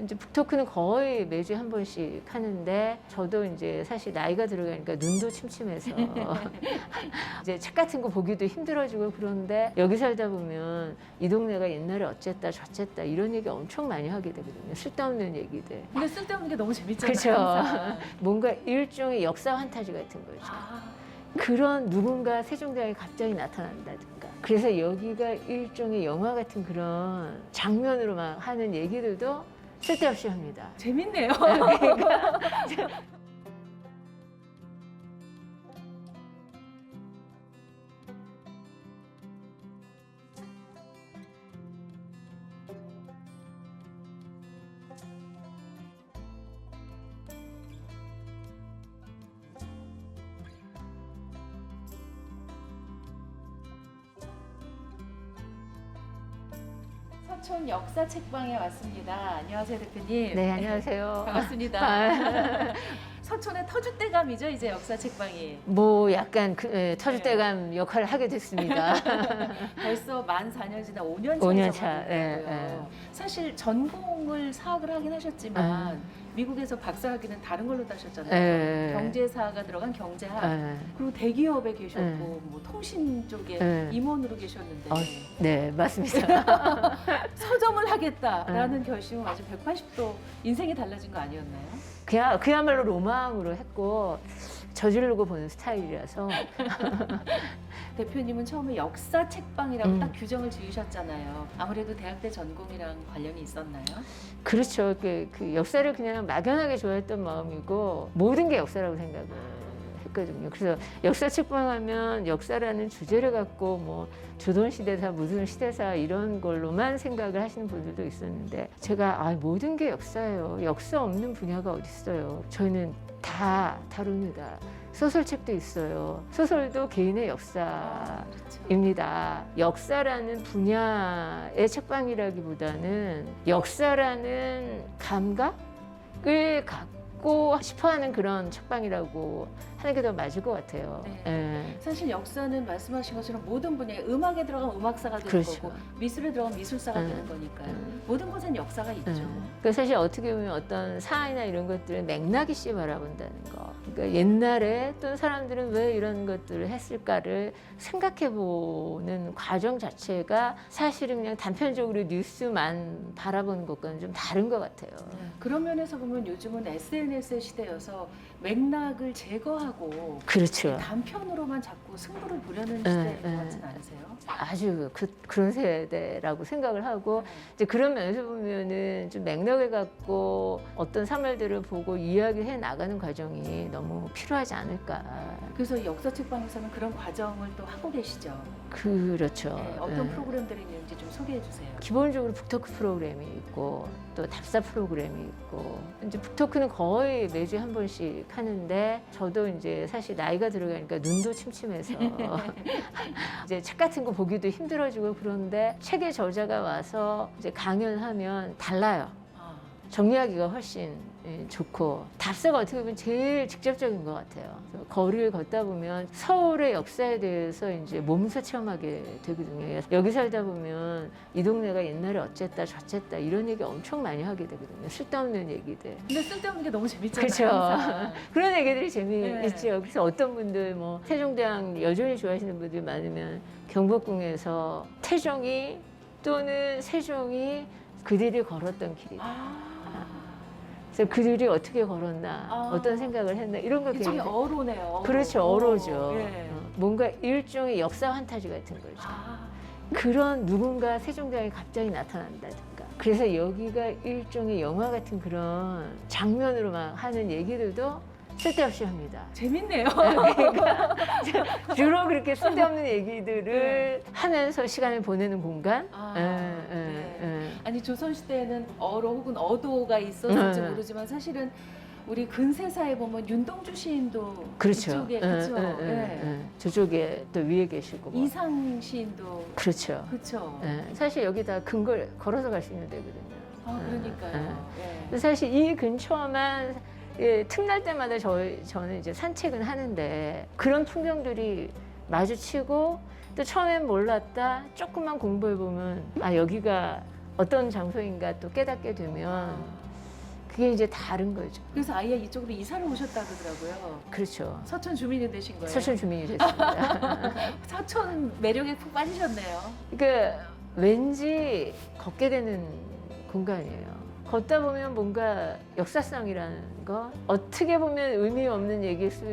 이제 북토크는 거의 매주 한 번씩 하는데 저도 이제 사실 나이가 들어가니까 눈도 침침해서 이제 책 같은 거 보기도 힘들어지고 그런데 여기 살다 보면 이 동네가 옛날에 어쨌다 저쨌다 이런 얘기 엄청 많이 하게 되거든요. 쓸데없는 얘기들. 근데 쓸데없는 게 너무 재밌잖아요. 그렇죠. 항상. 뭔가 일종의 역사 환타지 같은 거죠. 그런 누군가 세종대왕이 갑자기 나타난다든가. 그래서 여기가 일종의 영화 같은 그런 장면으로 막 하는 얘기들도 쓸데없이 합니다. 재밌네요. 그러니까 서촌 역사 책방에 왔습니다. 안녕하세요, 대표님. 네, 안녕하세요. 반갑습니다. 서촌의 터줏대감이죠, 이제 역사 책방이. 뭐 약간 터줏대감 역할을 하게 됐습니다. 벌써 만 4년 지나 5년 차. 5년 차. 예, 예. 사실 전공을 사학을 하긴 하셨지만 미국에서 박사학위는 다른 걸로 따셨잖아요. 예. 경제사가 들어간 경제학. 예. 그리고 대기업에 계셨고 뭐 통신 쪽에 예. 임원으로 계셨는데 네, 맞습니다. 서점을 하겠다라는 결심은 아주 180도 인생이 달라진 거 아니었나요? 그야말로 로망으로 했고 저지르고 보는 스타일이라서 대표님은 처음에 역사 책방이라고 딱 규정을 지으셨잖아요. 아무래도 대학 때 전공이랑 관련이 있었나요? 그렇죠. 그 역사를 그냥 막연하게 좋아했던 마음이고 모든 게 역사라고 생각을 했거든요. 그래서 역사 책방하면 역사라는 주제를 갖고 뭐 조선시대사 무슨 시대사 이런 걸로만 생각을 하시는 분들도 있었는데 제가 모든 게 역사예요. 역사 없는 분야가 어디 있어요. 저희는 다 다룹니다. 소설책도 있어요. 소설도 개인의 역사입니다. 역사라는 분야의 책방이라기보다는 역사라는 감각을 갖고 싶어하는 그런 책방이라고 하는 게 더 맞을 것 같아요. 네. 예. 사실 역사는 말씀하신 것처럼 모든 분야에 음악에 들어가면 음악사가 되는 그렇죠. 거고 미술에 들어가면 미술사가 되는 거니까요. 모든 곳엔 역사가 있죠. 그 사실 어떻게 보면 어떤 사안이나 이런 것들을 맥락 있이 바라본다는 거. 그러니까 옛날에 또 사람들은 왜 이런 것들을 했을까를 생각해보는 과정 자체가 사실은 그냥 단편적으로 뉴스만 바라보는 것과는 좀 다른 것 같아요. 그런 면에서 보면 요즘은 SNS의 시대여서 맥락을 제거하고 그렇죠. 단편으로만 자꾸 승부를 보려는 시대인 것 같진 않으세요? 아주 그런 세대라고 생각을 하고 이제 그런 면에서 보면은 좀 맥락을 갖고 어떤 사물들을 보고 이야기해 나가는 과정이 너무 필요하지 않을까. 그래서 역사 책방에서는 그런 과정을 또 하고 계시죠. 그렇죠. 네, 어떤 프로그램들이 있는지 좀 소개해 주세요. 기본적으로 북토크 프로그램이 있고 또 답사 프로그램이 있고 이제 북토크는 거의 매주 한 번씩 하는데 저도 이제 사실 나이가 들어가니까 눈도 침침해서 이제 책 같은 거 보기도 힘들어지고 그런데 책의 저자가 와서 이제 강연하면 달라요. 정리하기가 훨씬 좋고 답사가 어떻게 보면 제일 직접적인 것 같아요. 그래서 거리를 걷다 보면 서울의 역사에 대해서 이제 몸소 체험하게 되거든요. 여기 살다 보면 이 동네가 옛날에 어쨌다 저쨌다 이런 얘기 엄청 많이 하게 되거든요. 쓸데없는 얘기들. 근데 쓸데없는 게 너무 재밌잖아요. 그렇죠. 항상. 그런 얘기들이 재미있죠. 네. 그래서 어떤 분들 뭐 세종대왕 여전히 좋아하시는 분들 많으면 경복궁에서 태종이 또는 세종이 그들이 걸었던 길이다. 그래서 그들이 어떻게 걸었나, 어떤 생각을 했나 이런 거 일종의 굉장히 어로네요. 어로. 그렇죠, 어로죠. 예. 뭔가 일종의 역사 환타지 같은 거죠. 그런 누군가 세종대왕이 갑자기 나타난다든가. 그래서 여기가 일종의 영화 같은 그런 장면으로 막 하는 얘기들도 쓸데없이 합니다. 재밌네요. 그러니까 주로 그렇게 쓸데없는 얘기들을 하면서 시간을 보내는 공간. 아니 조선시대에는 어로 혹은 어도가 있었을지 모르지만 사실은 우리 근세사에 보면 윤동주 시인도 그렇죠. 이쪽에 그렇죠. 저쪽에 또 위에 계시고 뭐. 이상 시인도 그렇죠. 그렇죠. 사실 여기 다 근거를 걸어서 갈 수 있는 데거든요. 그러니까요. 근데 사실 이 근처만 틈날 때마다 저는 이제 산책은 하는데 그런 풍경들이 마주치고 또 처음엔 몰랐다 조금만 공부해 보면 여기가 어떤 장소인가 또 깨닫게 되면 그게 이제 다른 거죠. 그래서 아예 이쪽으로 이사를 오셨다 그러더라고요. 그렇죠. 서촌 주민이 되신 거예요. 서촌 주민이 됐습니다. 서촌 매력에 푹 빠지셨네요. 그러니까 왠지 걷게 되는 공간이에요. 걷다 보면 뭔가 역사성이라는 거, 어떻게 보면 의미 없는 얘기일 수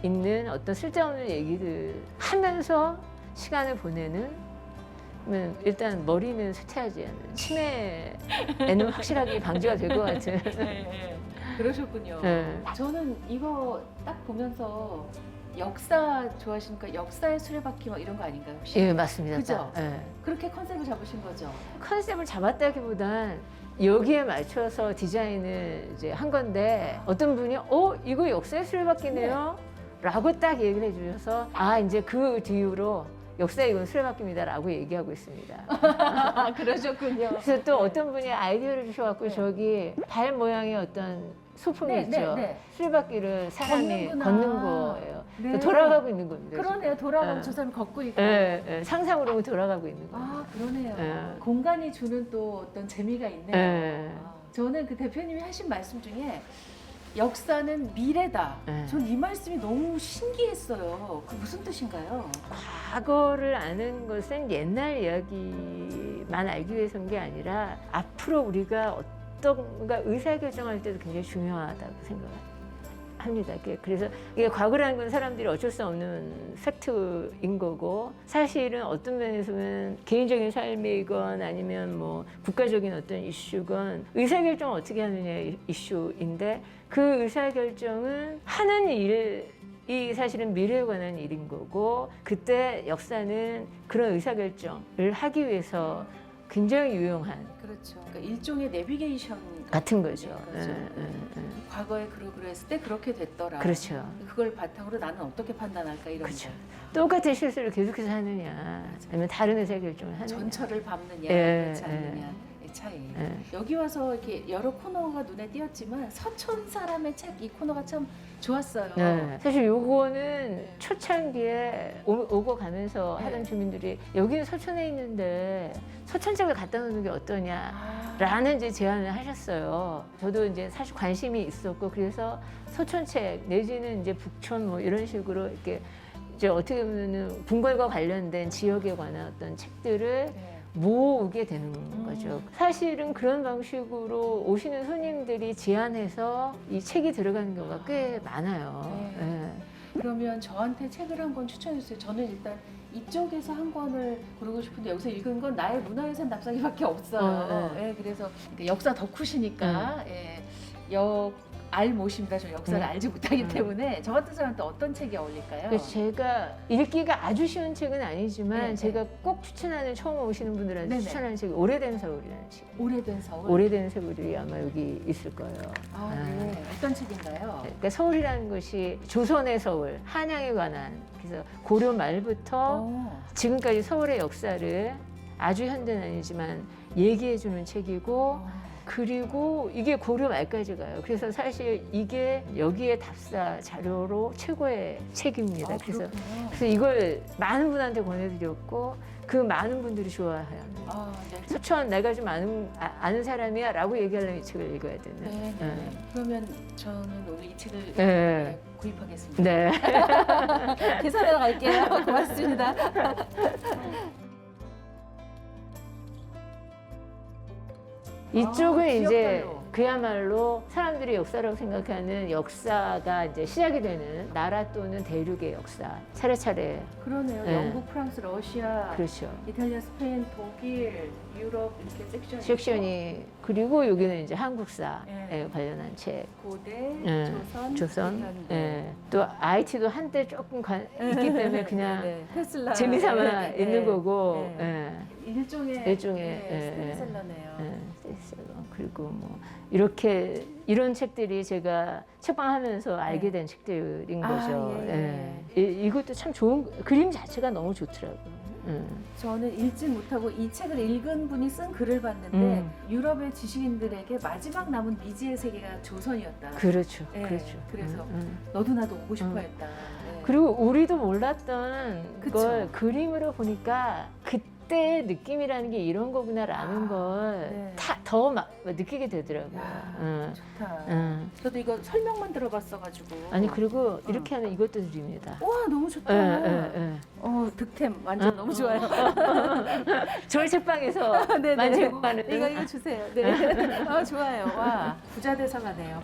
있는 어떤 쓸데없는 얘기들 하면서 시간을 보내는, 일단 머리는 쇠퇴하지 않는, 치매에는 확실하게 방지가 될 것 같은. 그러셨군요. 네. 저는 이거 딱 보면서 역사 좋아하시니까 역사의 수레바퀴 막 이런 거 아닌가요 혹시? 예, 맞습니다. 그죠? 예. 그렇게 컨셉을 잡으신 거죠? 컨셉을 잡았다기보단 여기에 맞춰서 디자인을 이제 한 건데, 어떤 분이 이거 역사의 수레바퀴네요 라고 딱 얘기를 해주셔서, 이제 그 뒤로 역사의 이건 수레바퀴입니다라고 얘기하고 있습니다. 그러셨군요. 그래서 또 어떤 분이 아이디어를 주셔갖고, 네. 저기 발 모양의 어떤 소품이 네, 있죠. 네, 네. 수레바퀴를 사람이 걷는구나. 걷는 거예요. 네. 돌아가고 있는 겁니다. 그러네요. 돌아가고 네. 저 사람 걷고 있고. 예, 예, 상상으로 돌아가고 있는 거예요. 아 그러네요. 네. 공간이 주는 또 어떤 재미가 있네요. 네. 저는 그 대표님이 하신 말씀 중에 역사는 미래다. 네. 전 이 말씀이 너무 신기했어요. 그 무슨 뜻인가요? 과거를 아는 것은 옛날 이야기만 알기 위해서인 게 아니라, 앞으로 우리가 어떤가 의사결정할 때도 굉장히 중요하다고 생각합니다. 그래서 이게 과거라는 건 사람들이 어쩔 수 없는 팩트인 거고, 사실은 어떤 면에서는 개인적인 삶이건 아니면 뭐 국가적인 어떤 이슈건 의사결정을 어떻게 하느냐의 이슈인데, 그 의사결정은 하는 일이 사실은 미래에 관한 일인 거고, 그때 역사는 그런 의사결정을 하기 위해서 굉장히 유용한 그렇죠. 그러니까 일종의 내비게이션 같은 거죠. 그렇죠. 과거에 그러고 했을 때 그렇게 됐더라. 그렇죠. 그걸 바탕으로 나는 어떻게 판단할까 이런 그렇죠. 거. 똑같은 실수를 계속해서 하느냐, 아니면 다른 의사결정을 하느냐. 전철을 밟느냐, 예, 그렇지 않느냐의 차이. 예. 여기 와서 이렇게 여러 코너가 눈에 띄었지만 서촌 사람의 책 이 코너가 참 좋았어요. 네. 사실 요거는 초창기에 오고 가면서 네. 하던 주민들이, 여기는 서촌에 있는데 서촌책을 갖다 놓는 게 어떠냐 아, 라는 이제 제안을 하셨어요. 저도 이제 사실 관심이 있었고, 그래서 서촌책 내지는 이제 북촌 뭐 이런 식으로 이렇게 이제 어떻게 보면은 궁궐과 관련된 지역에 관한 어떤 책들을 네. 모으게 되는 거죠. 사실은 그런 방식으로 오시는 손님들이 제안해서 이 책이 들어가는 경우가 꽤 많아요. 네. 예. 그러면 저한테 책을 한 권 추천해 주세요. 저는 일단 이쪽에서 한 권을 고르고 싶은데 여기서 읽은 건 나의 문화유산 답사기밖에 없어요. 네. 예, 그래서 역사 덕후시니까 알못입니다. 저 역사를 알지 못하기 때문에 저 같은 사람한테 어떤 책이 어울릴까요? 그래서 제가 읽기가 아주 쉬운 책은 아니지만, 네, 제가 꼭 추천하는, 처음 오시는 분들한테 네네. 추천하는 책이 오래된 서울이라는 책. 오래된 서울. 오래된 서울이 아마 여기 있을 거예요. 아, 네. 어떤 책인가요? 그러니까 서울이라는 것이 조선의 서울, 한양에 관한, 그래서 고려 말부터 지금까지 서울의 역사를 아주 현대는 아니지만 얘기해주는 책이고, 그리고 이게 고려 말까지 가요. 그래서 사실 이게 여기에 답사 자료로 최고의 책입니다. 그래서 이걸 많은 분한테 권해드렸고, 그 많은 분들이 좋아해요. 네. 서촌 내가 좀 아는 사람이야 라고 얘기하려면 이 책을 읽어야 되는. 네, 네. 그러면 저는 오늘 이 책을 네. 구입하겠습니다. 네. 계산하러 갈게요. 고맙습니다. 이쪽은 이제 지역별로. 그야말로 사람들이 역사라고 생각하는 역사가 이제 시작이 되는 나라 또는 대륙의 역사. 차례차례. 그러네요. 네. 영국, 프랑스, 러시아, 그렇죠. 이탈리아, 스페인, 독일, 유럽 이렇게 섹션이, 그리고 여기는 이제 한국사에 네. 관련한 책. 고대, 예, 조선, 현대. 예. 또 IT도 한때 조금 있기 때문에 그냥 네, 테슬라 재미삼아 네, 있는 네. 거고. 네. 일종의 일종의, 스테디셀러네요. 스테디셀러. 그리고 뭐 이렇게 이런 책들이 제가 책방하면서 알게 된 책들인 거죠. 예. 이것도 참 좋은, 그림 자체가 너무 좋더라고요. 저는 읽지 못하고 이 책을 읽은 분이 쓴 글을 봤는데 음. 유럽의 지식인들에게 마지막 남은 미지의 세계가 조선이었다. 그렇죠. 예, 그렇죠. 그래서 너도 나도 오고 싶어 했다. 예. 그리고 우리도 몰랐던 그쵸. 걸 그림으로 보니까, 그때 느낌이라는 게 이런 거구나라는 걸 네. 더 느끼게 되더라고요. 응. 좋다. 응. 저도 이거 설명만 들어봤어가지고. 아니 그리고 이렇게 하면 이것도 드립니다. 와 너무 좋다. 득템 완전 너무 좋아요. 저희 책방에서 네네. 많이 제공하는 이거 주세요. 네. 좋아요. 와 부자 돼서가네요.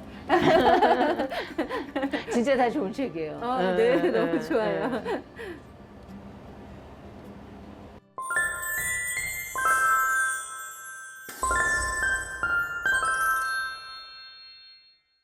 진짜 다 좋은 책이에요. 네, 너무 좋아요.